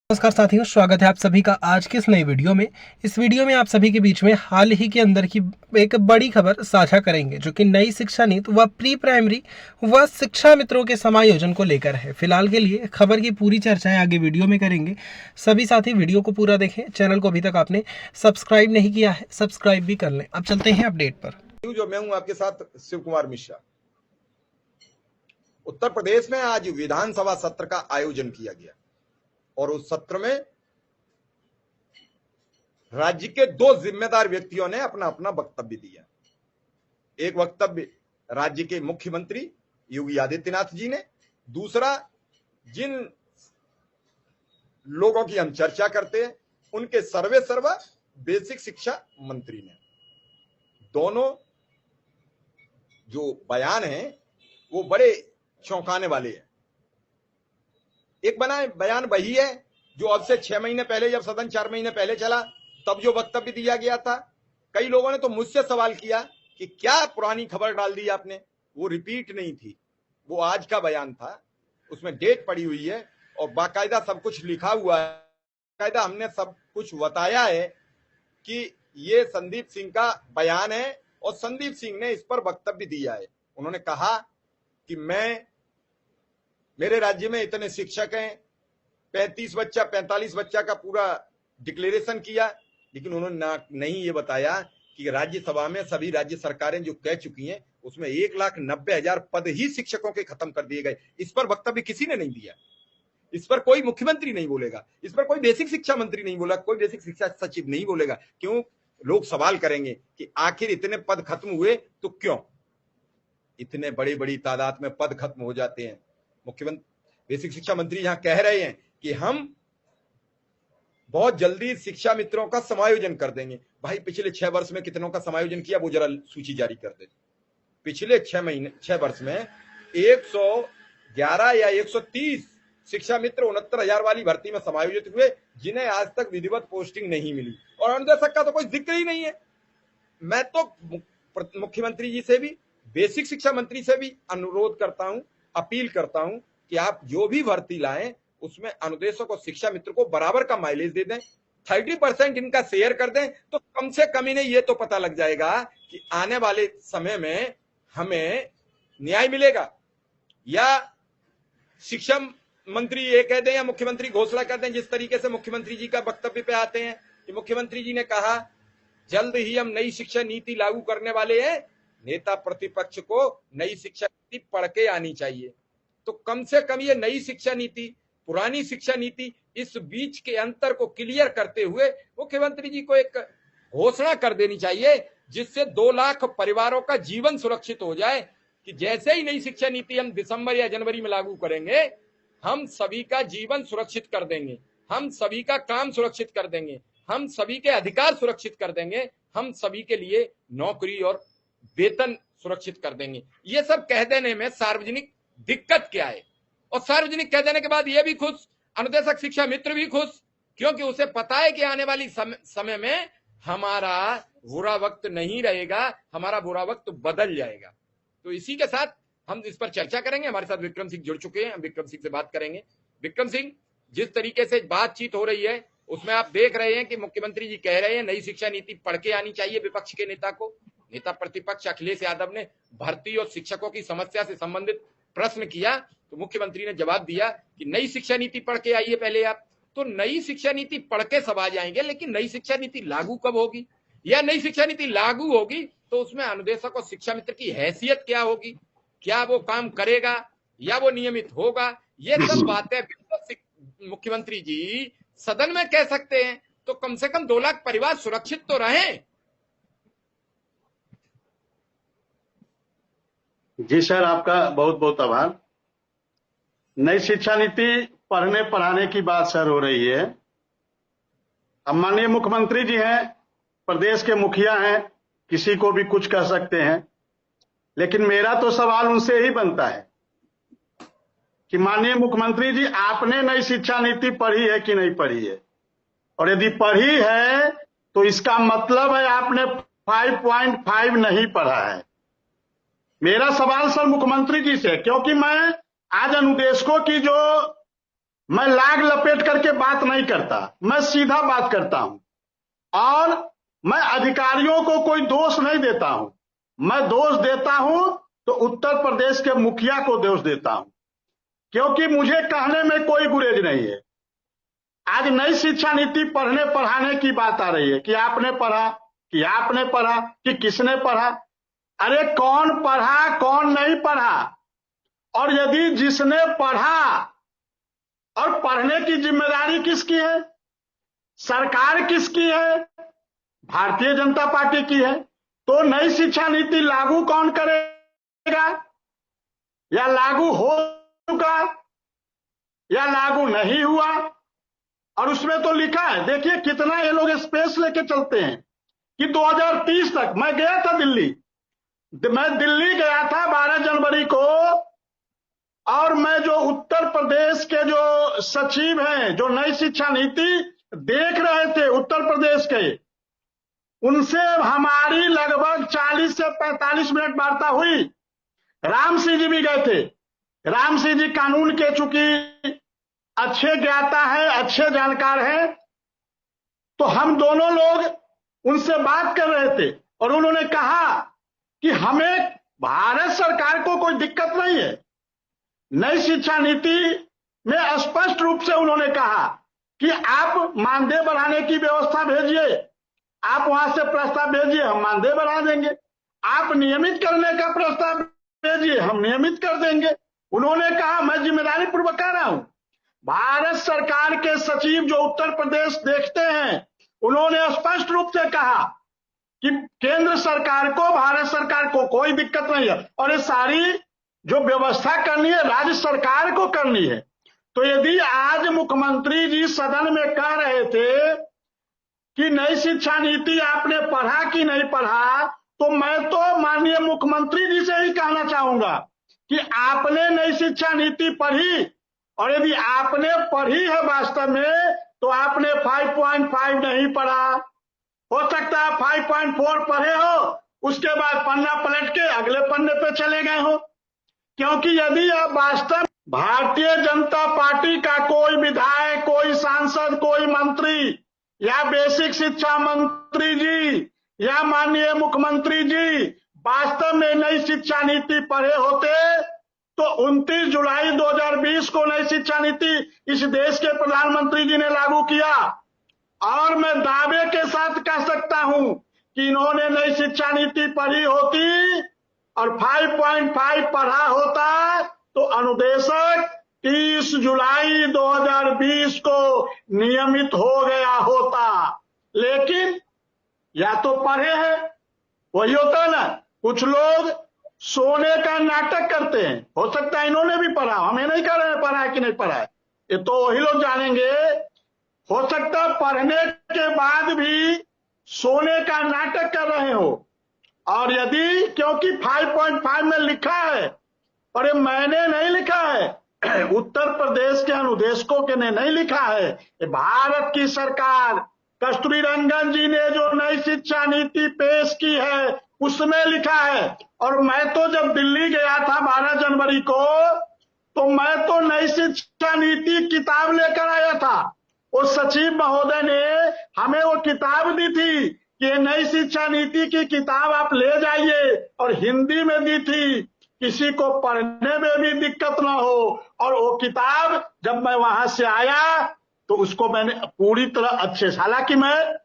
नमस्कार साथियों, स्वागत है आप सभी का आज की इस नई वीडियो में। इस वीडियो में आप सभी के बीच में हाल ही के अंदर की एक बड़ी खबर साझा करेंगे, जो कि नई शिक्षा नीति व प्री प्राइमरी व शिक्षा मित्रों के समायोजन को लेकर है। फिलहाल के लिए खबर की पूरी चर्चाएं आगे वीडियो में करेंगे। सभी साथी वीडियो को पूरा देखें। चैनल को अभी तक आपने सब्सक्राइब नहीं किया है, सब्सक्राइब भी कर लें। अब चलते हैं अपडेट पर। जो मैं हूं आपके साथ शिव कुमार मिश्रा। उत्तर प्रदेश में आज विधानसभा सत्र का आयोजन किया गया और उस सत्र में राज्य के दो जिम्मेदार व्यक्तियों ने अपना अपना वक्तव्य दिया। एक वक्तव्य राज्य के मुख्यमंत्री योगी आदित्यनाथ जी ने, दूसरा जिन लोगों की हम चर्चा करते हैं उनके सर्वे सर्वा बेसिक शिक्षा मंत्री ने। दोनों जो बयान हैं वो बड़े चौंकाने वाले हैं। एक बयान वही है जो अब से 6 महीने पहले, जब सदन 4 महीने पहले चला, तब जो वक्तव्य दिया गया था। कई लोगों ने तो मुझसे सवाल किया कि क्या पुरानी खबर डाल दी आपने। वो रिपीट नहीं थी, वो आज का बयान था। उसमें डेट पड़ी हुई है और बाकायदा सब कुछ लिखा हुआ है। बाकायदा हमने सब कुछ बताया है कि ये संदीप सिंह का बयान है और संदीप सिंह ने इस पर वक्तव्य दिया है। उन्होंने कहा कि मेरे राज्य में इतने शिक्षक हैं, 45 बच्चा का पूरा डिक्लेरेशन किया, लेकिन उन्होंने नहीं ये बताया कि राज्यसभा में सभी राज्य सरकारें जो कह चुकी हैं उसमें 1,90,000 पद ही शिक्षकों के खत्म कर दिए गए। इस पर वक्तव्य किसी ने नहीं दिया। इस पर कोई मुख्यमंत्री नहीं बोलेगा, इस पर कोई बेसिक शिक्षा मंत्री नहीं बोला, कोई बेसिक शिक्षा सचिव नहीं बोलेगा। क्यों? लोग सवाल करेंगे कि आखिर इतने पद खत्म हुए तो क्यों? इतने बड़ी तादाद में पद खत्म हो जाते हैं। मुख्यमंत्री, बेसिक शिक्षा मंत्री यहां कह रहे हैं कि हम बहुत जल्दी शिक्षा मित्रों का समायोजन कर देंगे। भाई, पिछले 6 वर्ष में कितनों का समायोजन किया वो जरा सूची जारी कर दे। पिछले 6 वर्ष में 111 या 130 शिक्षा मित्र 69,000 वाली भर्ती में समायोजित हुए, जिन्हें आज तक विधिवत पोस्टिंग नहीं मिली। और अनुदेशक का तो कोई जिक्र ही नहीं है। मैं तो मुख्यमंत्री जी से भी, बेसिक शिक्षा मंत्री से भी अनुरोध करता हूं, अपील करता हूं कि आप जो भी भर्ती लाएं उसमें अनुदेशक और शिक्षा मित्र को बराबर का माइलेज दे दें। 30% इनका शेयर कर दें तो कम से कम इन्हें यह तो पता लग जाएगा कि आने वाले समय में हमें न्याय मिलेगा। या शिक्षा मंत्री ये कह दें या मुख्यमंत्री घोषणा कर दें, जिस तरीके से मुख्यमंत्री जी का वक्तव्य पे आते हैं कि मुख्यमंत्री जी ने कहा जल्द ही हम नई शिक्षा नीति लागू करने वाले हैं, नेता प्रतिपक्ष को नई शिक्षा नीति पढ़ के आनी चाहिए। तो कम से कम ये नई शिक्षा नीति, पुरानी शिक्षा नीति, इस बीच के अंतर को क्लियर करते हुए मुख्यमंत्री जी को एक घोषणा कर देनी चाहिए, जिससे 2 लाख परिवारों का जीवन सुरक्षित हो जाए कि जैसे ही नई शिक्षा नीति हम दिसंबर या जनवरी में लागू करेंगे, हम सभी का जीवन सुरक्षित कर देंगे, हम सभी का काम सुरक्षित कर देंगे, हम सभी के अधिकार सुरक्षित कर देंगे, हम सभी के लिए नौकरी और वेतन सुरक्षित कर देंगे। ये सब कह देने में सार्वजनिक दिक्कत क्या है? और सार्वजनिक कह देने के बाद ये भी खुश, अनुदेशक शिक्षा मित्र भी खुश, क्योंकि उसे पता है कि आने वाली समय में हमारा बुरा वक्त नहीं रहेगा, हमारा बुरा वक्त बदल जाएगा। तो इसी के साथ हम इस पर चर्चा करेंगे। हमारे साथ विक्रम सिंह जुड़ चुके हैं, हम विक्रम सिंह से बात करेंगे। विक्रम सिंह, जिस तरीके से बातचीत हो रही है उसमें आप देख रहे हैं कि मुख्यमंत्री जी कह रहे हैं नई शिक्षा नीति पढ़ के आनी चाहिए विपक्ष के नेता को। नेता प्रतिपक्ष अखिलेश यादव ने भर्ती और शिक्षकों की समस्या से संबंधित प्रश्न किया तो मुख्यमंत्री ने जवाब दिया कि नई शिक्षा नीति पढ़ के आइए पहले आप। तो नई शिक्षा नीति पढ़ के सब आ जाएंगे, लेकिन नई शिक्षा नीति लागू कब होगी, या नई शिक्षा नीति लागू होगी तो उसमें अनुदेशक और शिक्षा मित्र की हैसियत क्या होगी, क्या वो काम करेगा या वो नियमित होगा, ये सब बातें मुख्यमंत्री जी सदन में कह सकते हैं। तो कम से कम 2 लाख परिवार सुरक्षित तो रहें। जी सर, आपका बहुत बहुत आभार। नई शिक्षा नीति पढ़ने पढ़ाने की बात सर हो रही है। अब माननीय मुख्यमंत्री जी हैं, प्रदेश के मुखिया हैं, किसी को भी कुछ कह सकते हैं, लेकिन मेरा तो सवाल उनसे ही बनता है कि माननीय मुख्यमंत्री जी, आपने नई शिक्षा नीति पढ़ी है कि नहीं पढ़ी है? और यदि पढ़ी है तो इसका मतलब है आपने 5.5 नहीं पढ़ा है। मेरा सवाल सर मुख्यमंत्री जी से, क्योंकि मैं आज अनुदेशकों की जो मैं लाग लपेट करके बात नहीं करता, मैं सीधा बात करता हूं। और मैं अधिकारियों को कोई दोष नहीं देता हूं। मैं दोष देता हूं तो उत्तर प्रदेश के मुखिया को दोष देता हूं, क्योंकि मुझे कहने में कोई गुरेज नहीं है। आज नई शिक्षा नीति पढ़ने पढ़ाने की बात आ रही है कि आपने पढ़ा, कि आपने पढ़ा, कि किसने पढ़ा। अरे कौन पढ़ा, कौन नहीं पढ़ा? और यदि जिसने पढ़ा, और पढ़ने की जिम्मेदारी किसकी है? सरकार किसकी है? भारतीय जनता पार्टी की है। तो नई शिक्षा नीति लागू कौन करेगा? या लागू हो चुका, या लागू नहीं हुआ? और उसमें तो लिखा है, देखिए कितना ये लोग स्पेस लेके चलते हैं कि 2030 तक। मैं गया था दिल्ली, मैं दिल्ली गया था 12 जनवरी को, और मैं जो उत्तर प्रदेश के जो सचिव हैं, जो नई शिक्षा नीति देख रहे थे उत्तर प्रदेश के, उनसे हमारी लगभग 40 से 45 मिनट वार्ता हुई। राम सिंह जी भी गए थे। राम सिंह जी कानून के चूंकि अच्छे ज्ञाता है, अच्छे जानकार हैं, तो हम दोनों लोग उनसे बात कर रहे थे और उन्होंने कहा कि हमें भारत सरकार को कोई दिक्कत नहीं है। नई शिक्षा नीति में स्पष्ट रूप से उन्होंने कहा कि आप मानदेय बढ़ाने की व्यवस्था भेजिए, आप वहां से प्रस्ताव भेजिए, हम मानदेय बढ़ा देंगे। आप नियमित करने का प्रस्ताव भेजिए, हम नियमित कर देंगे। उन्होंने कहा, मैं जिम्मेदारी पूर्वक कह रहा हूं, भारत सरकार के सचिव जो उत्तर प्रदेश देखते हैं, उन्होंने स्पष्ट रूप से कहा कि केंद्र सरकार को, भारत सरकार को कोई दिक्कत नहीं है, और ये सारी जो व्यवस्था करनी है राज्य सरकार को करनी है। तो यदि आज मुख्यमंत्री जी सदन में कह रहे थे कि नई शिक्षा नीति आपने पढ़ा कि नहीं पढ़ा, तो मैं तो माननीय मुख्यमंत्री जी से ही कहना चाहूंगा कि आपने नई शिक्षा नीति पढ़ी, और यदि आपने पढ़ी है वास्तव में, तो आपने 5.5 नहीं पढ़ा। हो सकता है 5.4 पढ़े हो, उसके बाद पन्ना पलट के अगले पन्ने पे चले गए हो। क्योंकि यदि आप वास्तव भारतीय जनता पार्टी का कोई विधायक, कोई सांसद, कोई मंत्री, या बेसिक शिक्षा मंत्री जी, या माननीय मुख्यमंत्री जी वास्तव में नई शिक्षा नीति पढ़े होते, तो 29 जुलाई 2020 को नई शिक्षा नीति इस देश के प्रधानमंत्री जी ने लागू किया। और मैं दावे के साथ कह सकता हूं कि इन्होंने नई शिक्षा नीति पढ़ी होती और 5.5 पढ़ा होता, तो अनुदेशक 30 जुलाई 2020 को नियमित हो गया होता। लेकिन या तो पढ़े हैं, वही होता है ना, कुछ लोग सोने का नाटक करते हैं। हो सकता है इन्होंने भी पढ़ा, हमें नहीं कह रहे हैं पढ़ा है कि नहीं पढ़ा है, ये तो वही लोग जानेंगे। हो सकता है पढ़ने के बाद भी सोने का नाटक कर रहे हो। और यदि, क्योंकि 5.5 में लिखा है, और ये मैंने नहीं लिखा है, उत्तर प्रदेश के अनुदेशकों के ने नहीं लिखा है, ये भारत की सरकार कस्तूरी रंगन जी ने जो नई शिक्षा नीति पेश की है उसमें लिखा है। और मैं तो जब दिल्ली गया था 12 जनवरी को, तो मैं तो नई शिक्षा नीति किताब लेकर आया था। वो सचिव महोदय ने हमें वो किताब दी थी कि नई शिक्षा नीति की किताब आप ले जाइए, और हिंदी में दी थी, किसी को पढ़ने में भी दिक्कत ना हो। और वो किताब जब मैं वहां से आया तो उसको मैंने पूरी तरह अच्छे से, हालांकि मैं